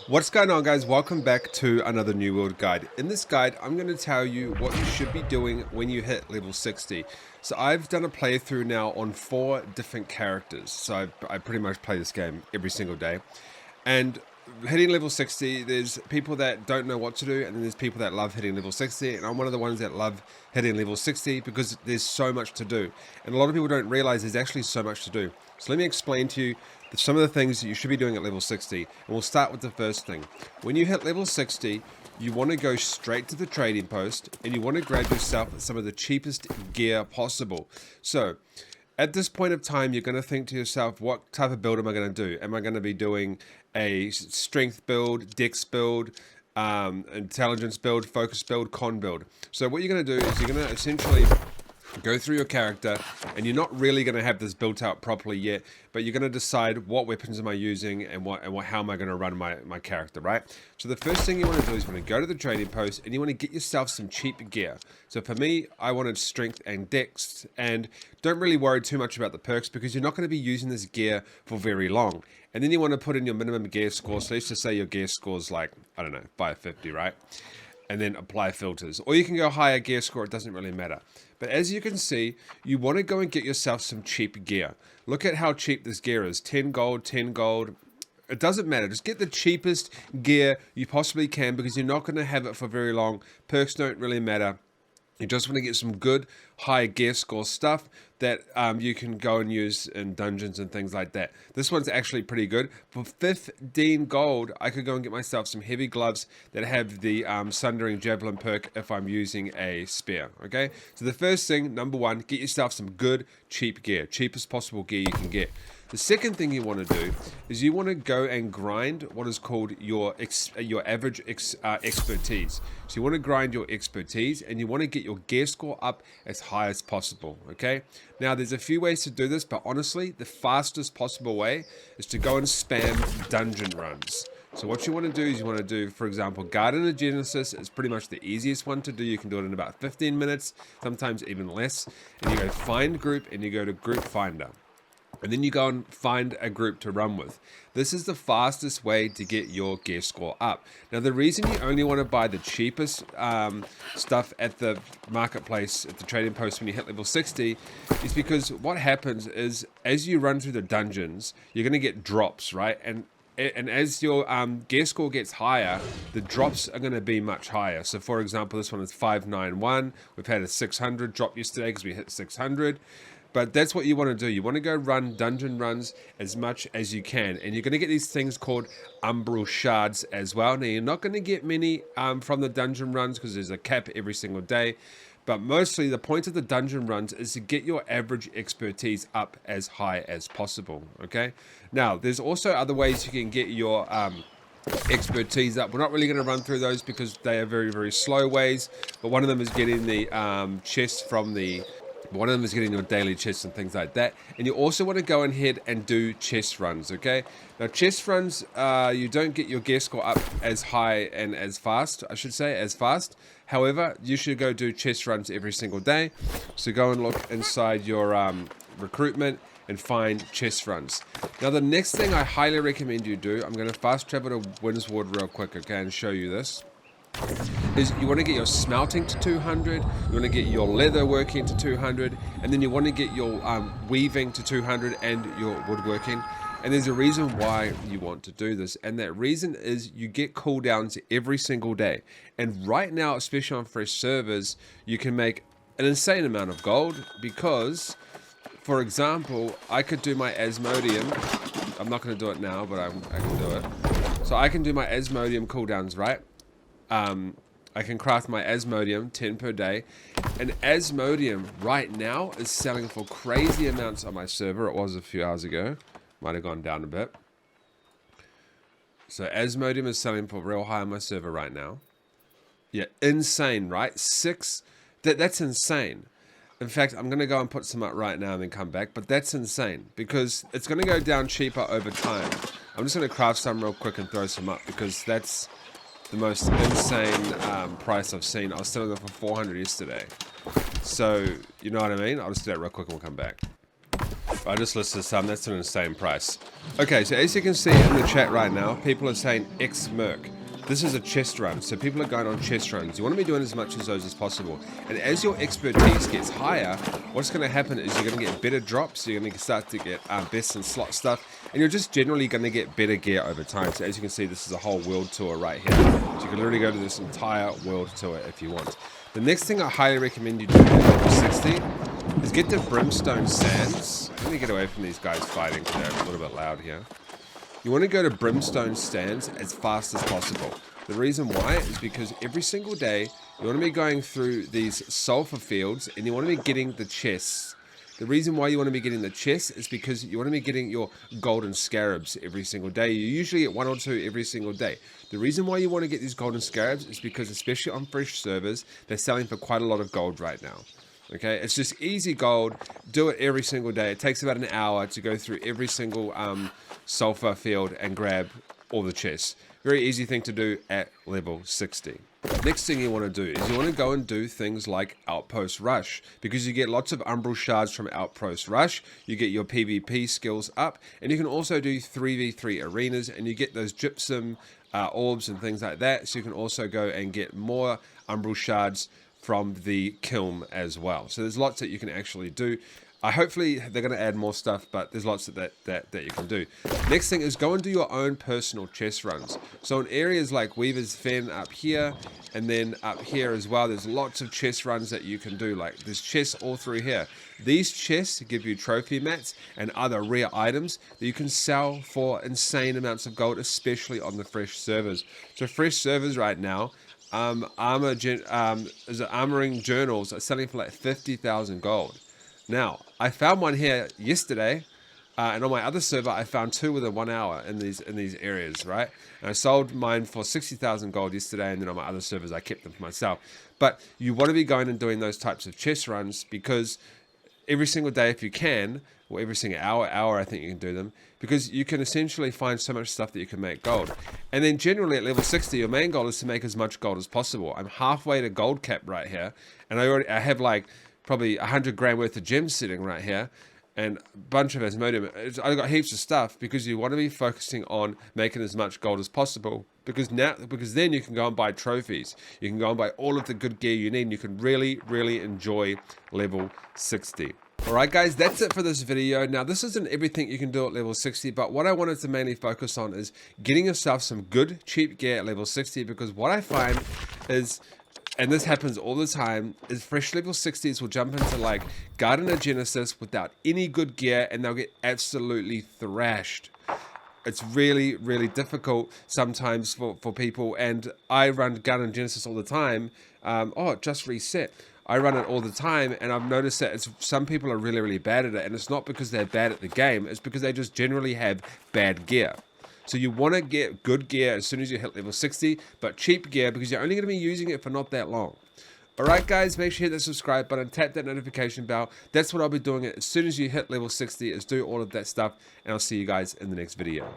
What's going on, guys? Welcome back to another New World guide. In this guide, I'm going to tell you what you should be doing when you hit level 60. So I've done a playthrough now on 4 different characters. So I pretty much play this game every single day. And hitting level 60, there's people that don't know what to do, and then there's people that love hitting level 60, and I'm one of the ones that love hitting level 60 because there's so much to do. And a lot of people don't realize there's actually so much to do. So let me explain to you some of the things that you should be doing at level 60, and we'll start with the first thing. When you hit level 60, you want to go straight to the trading post, and you want to grab yourself some of the cheapest gear possible. So at this point of time, you're going to think to yourself, what type of build am I going to do? Am I going to be doing a strength build, dex build, intelligence build, focus build, con build? So what you're going to do is you're going to essentially go through your character, and you're not really going to have this built out properly yet, but you're going to decide what weapons am I using and how am I going to run my character, right? So the first thing you want to do is you want to go to the trading post, and you want to get yourself some cheap gear. So for me, I wanted strength and dex, and don't really worry too much about the perks because you're not going to be using this gear for very long. And then you want to put in your minimum gear score. So let's just say your gear score is like, I don't know, 550, right? And then apply filters. Or you can go higher gear score, it doesn't really matter. But as you can see, you want to go and get yourself some cheap gear. Look at how cheap this gear is. 10 gold, 10 gold. It doesn't matter. Just get the cheapest gear you possibly can because you're not going to have it for very long. Perks don't really matter. You just want to get some good high gear score stuff that you can go and use in dungeons and things like that. This one's actually pretty good. For 15 gold, I could go and get myself some heavy gloves that have the Sundering Javelin perk if I'm using a spear, okay? So the first thing, number one, get yourself some good cheap gear. Cheapest possible gear you can get. The second thing you want to do is you want to go and grind what is called your average expertise. So you want to grind your expertise, and you want to get your gear score up as high as possible, okay? Now, there's a few ways to do this, but honestly, the fastest possible way is to go and spam dungeon runs. So what you want to do is you want to do, for example, Garden of Genesis is pretty much the easiest one to do. You can do it in about 15 minutes, sometimes even less. And you go find group, and you go to group finder. And then you go and find a group to run with. This is the fastest way to get your gear score up. Now, the reason you only want to buy the cheapest stuff at the marketplace, at the trading post when you hit level 60, is because what happens is as you run through the dungeons, you're going to get drops, right? And as your gear score gets higher, the drops are going to be much higher. So, for example, this one is 591. We've had a 600 drop yesterday because we hit 600. But that's what you want to do. You want to go run dungeon runs as much as you can. And you're going to get these things called umbral shards as well. Now, you're not going to get many from the dungeon runs because there's a cap every single day. But mostly the point of the dungeon runs is to get your average expertise up as high as possible. Okay. Now, there's also other ways you can get your expertise up. We're not really going to run through those because they are very, very slow ways. But one of them is getting the chest from the... One of them is getting your daily chests and things like that. And you also want to go ahead and do chest runs, okay? Now, chest runs, you don't get your gear score up as high and as fast, I should say, as fast. However, you should go do chest runs every single day. So go and look inside your recruitment and find chest runs. Now, the next thing I highly recommend you do, I'm going to fast travel to Windsward real quick, okay, and show you this. Is you want to get your smelting to 200, you want to get your leather working to 200, and then you want to get your weaving to 200 and your woodworking. And there's a reason why you want to do this, and that reason is you get cooldowns every single day. And right now, especially on fresh servers, you can make an insane amount of gold because, for example, I could do my Asmodeum. I'm not going to do it now, but I can do it. So I can do my Asmodeum cooldowns, right? I can craft my Asmodeum 10 per day, and Asmodeum right now is selling for crazy amounts on my server. It was a few hours ago, might have gone down a bit. So Asmodeum is selling for real high on my server right now. Yeah, insane, right? That's insane. In fact, I'm going to go and put some up right now and then come back, but that's insane because it's going to go down cheaper over time. I'm just going to craft some real quick and throw some up because that's the most insane price I've seen. I was selling them for 400 yesterday. So, you know what I mean? I'll just do that real quick and we'll come back. I just listed some. That's an insane price. Okay, so as you can see in the chat right now, people are saying X Merc. This is a chest run, so people are going on chest runs. You want to be doing as much of those as possible. And as your expertise gets higher, what's going to happen is you're going to get better drops, you're going to start to get best and slot stuff, and you're just generally going to get better gear over time. So as you can see, this is a whole world tour right here. So you can literally go to this entire world tour if you want. The next thing I highly recommend you do at level 60 is get to Brimstone Sands. Let me get away from these guys fighting because they're a little bit loud here. You want to go to Brimstone Sands as fast as possible. The reason why is because every single day you want to be going through these sulfur fields and you want to be getting the chests. The reason why you want to be getting the chests is because you want to be getting your golden scarabs every single day. You usually get 1 or 2 every single day. The reason why you want to get these golden scarabs is because, especially on fresh servers, they're selling for quite a lot of gold right now. Okay, it's just easy gold. Do it every single day. It takes about an hour to go through every single sulfur field and grab all the chests. Very easy thing to do at level 60. Next thing you want to do is you want to go and do things like Outpost Rush, because you get lots of Umbral Shards from Outpost Rush, you get your PvP skills up, and you can also do 3v3 arenas, and you get those gypsum orbs and things like that, so you can also go and get more Umbral Shards from the kiln as well. So there's lots that you can actually do. Hopefully they're going to add more stuff, but there's lots of that you can do. Next thing is go and do your own personal chest runs. So in areas like Weaver's Fen up here, and then up here as well, there's lots of chest runs that you can do. Like there's chests all through here. These chests give you trophy mats and other rare items that you can sell for insane amounts of gold, especially on the fresh servers. So fresh servers right now, armoring journals are selling for like 50,000 gold. Now, I found one here yesterday, and on my other server, I found 2 within 1 hour in these areas, right? And I sold mine for 60,000 gold yesterday, and then on my other servers, I kept them for myself. But you want to be going and doing those types of chest runs, because every single day if you can, or every single hour I think you can do them, because you can essentially find so much stuff that you can make gold. And then generally at level 60, your main goal is to make as much gold as possible. I'm halfway to gold cap right here, and I have like probably 100 grand worth of gems sitting right here, and a bunch of Asmodium. I've got heaps of stuff, because you want to be focusing on making as much gold as possible, because then you can go and buy trophies. You can go and buy all of the good gear you need, and you can really, really enjoy level 60. Alright guys, that's it for this video. Now this isn't everything you can do at level 60, but what I wanted to mainly focus on is getting yourself some good cheap gear at level 60, because what I find is, and this happens all the time, is fresh level 60s will jump into like Garden of Genesis without any good gear, and they'll get absolutely thrashed. It's really, really difficult sometimes for people, and I run Garden of Genesis all the time. Oh, it just reset. I run it all the time, and I've noticed that some people are really, really bad at it, and it's not because they're bad at the game, it's because they just generally have bad gear. So you want to get good gear as soon as you hit level 60, but cheap gear, because you're only going to be using it for not that long. Alright guys, make sure you hit the subscribe button, tap that notification bell. That's what I'll be doing as soon as you hit level 60, is do all of that stuff, and I'll see you guys in the next video.